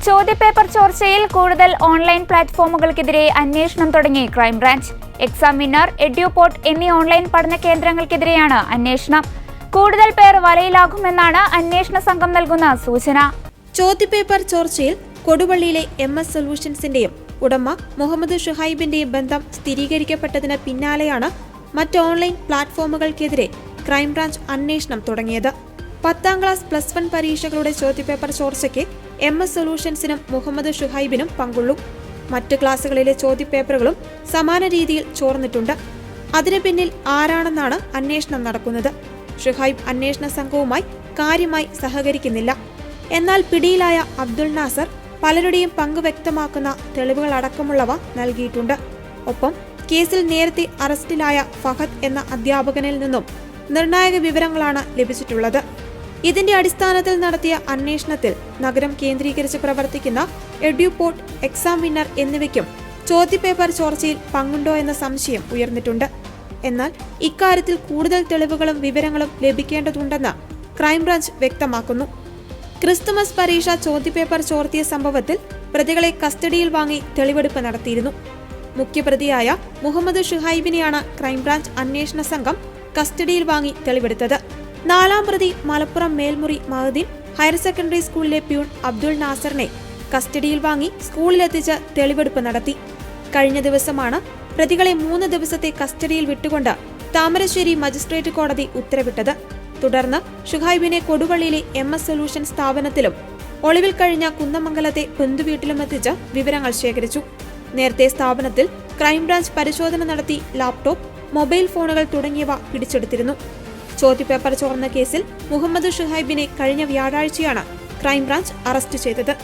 ചോദ്യപേപ്പർ ചോർച്ചയിൽ കൂടുതൽ ഓൺലൈൻ പ്ലാറ്റ്ഫോമുകൾക്കെതിരെ അന്വേഷണം തുടങ്ങി ക്രൈംബ്രാഞ്ച്. എക്സാം വിന്നർ, എഡ്യൂപോർട്ട് എന്നീ ഓൺലൈൻ പഠന കേന്ദ്രങ്ങൾക്കെതിരെയാണ് അന്വേഷണം. കൂടുതൽ പേർ വലയിലാകുമെന്നാണ് അന്വേഷണ സംഘം നൽകുന്ന സൂചന. ചോദ്യപേപ്പർ ചോർച്ചയിൽ കൊടുവള്ളിയിലെ MS സൊല്യൂഷൻസിന്റെയും ഉടമ മുഹമ്മദ് ഷുഹൈബിന്റെയും ബന്ധം സ്ഥിരീകരിക്കപ്പെട്ടതിന് പിന്നാലെയാണ് മറ്റ് ഓൺലൈൻ പ്ലാറ്റ്ഫോമുകൾക്കെതിരെ ക്രൈംബ്രാഞ്ച് അന്വേഷണം തുടങ്ങിയത്. 10ാം ക്ലാസ് +1 പരീക്ഷകളുടെ ചോദ്യപേപ്പർ ചോർച്ചയ്ക്ക് MS സൊല്യൂഷൻസിനും മുഹമ്മദ് ഷുഹൈബിനും പങ്കുള്ളൂ. മറ്റ് ക്ലാസുകളിലെ ചോദ്യപേപ്പറുകളും സമാന രീതിയിൽ ചോർന്നിട്ടുണ്ട്. അതിനു പിന്നിൽ ആരാണെന്നാണ് അന്വേഷണം നടക്കുന്നത്. ഷുഹൈബ് അന്വേഷണ സംഘവുമായി കാര്യമായി സഹകരിക്കുന്നില്ല. എന്നാൽ പിടിയിലായ അബ്ദുൾ നാസർ പലരുടെയും പങ്ക് വ്യക്തമാക്കുന്ന തെളിവുകളടക്കമുള്ളവ നൽകിയിട്ടുണ്ട്. ഒപ്പം കേസിൽ നേരത്തെ അറസ്റ്റിലായ ഫഹദ് എന്ന അധ്യാപകനിൽ നിന്നും നിർണായക വിവരങ്ങളാണ് ലഭിച്ചിട്ടുള്ളത്. ഇതിന്റെ അടിസ്ഥാനത്തിൽ നടത്തിയ അന്വേഷണത്തിൽ നഗരം കേന്ദ്രീകരിച്ച് പ്രവർത്തിക്കുന്ന എഡ്യൂപോർട്ട്, എക്സാം വിന്നർ എന്നിവയ്ക്കും ചോദ്യപേപ്പർ ചോർച്ചയിൽ പങ്കുണ്ടോ എന്ന സംശയം ഉയർന്നിട്ടുണ്ട്. എന്നാൽ ഇക്കാര്യത്തിൽ കൂടുതൽ തെളിവുകളും വിവരങ്ങളും ലഭിക്കേണ്ടതുണ്ടെന്ന് ക്രൈംബ്രാഞ്ച് വ്യക്തമാക്കുന്നു. ക്രിസ്തുമസ് പരീക്ഷ ചോദ്യപേപ്പർ ചോർത്തിയ സംഭവത്തിൽ പ്രതികളെ കസ്റ്റഡിയിൽ വാങ്ങി തെളിവെടുപ്പ് നടത്തിയിരുന്നു. മുഖ്യപ്രതിയായ മുഹമ്മദ് ഷുഹൈബിനെയാണ് ക്രൈംബ്രാഞ്ച് അന്വേഷണ സംഘം കസ്റ്റഡിയിൽ വാങ്ങി തെളിവെടുത്തത്. 4ാം പ്രതി മലപ്പുറം മേൽമുറി മഹദീൻ ഹയർ സെക്കൻഡറി സ്കൂളിലെ പ്യൂൺ അബ്ദുൾ നാസറിനെ കസ്റ്റഡിയിൽ വാങ്ങി സ്കൂളിലെത്തിച്ച് തെളിവെടുപ്പ് നടത്തി. കഴിഞ്ഞ ദിവസമാണ് പ്രതികളെ 3 ദിവസത്തെ കസ്റ്റഡിയിൽ വിട്ടുകൊണ്ട് താമരശ്ശേരി മജിസ്ട്രേറ്റ് കോടതി ഉത്തരവിട്ടത്. തുടർന്ന് ഷുഹൈബിനെ കൊടുവള്ളിയിലെ MS സൊല്യൂഷൻ സ്ഥാപനത്തിലും ഒളിവിൽ കഴിഞ്ഞ കുന്നമംഗലത്തെ ബന്ധുവീട്ടിലും എത്തിച്ച് വിവരങ്ങൾ ശേഖരിച്ചു. നേരത്തെ സ്ഥാപനത്തിൽ ക്രൈംബ്രാഞ്ച് പരിശോധന നടത്തി ലാപ്ടോപ്പ്, മൊബൈൽ ഫോണുകൾ തുടങ്ങിയവ പിടിച്ചെടുത്തിരുന്നു. ചോദ്യപേപ്പർ ചോർന്ന കേസിൽ മുഹമ്മദ് ഷുഹൈബിനെ കഴിഞ്ഞ വ്യാഴാഴ്ചയാണ് ക്രൈംബ്രാഞ്ച് അറസ്റ്റ് ചെയ്തത്.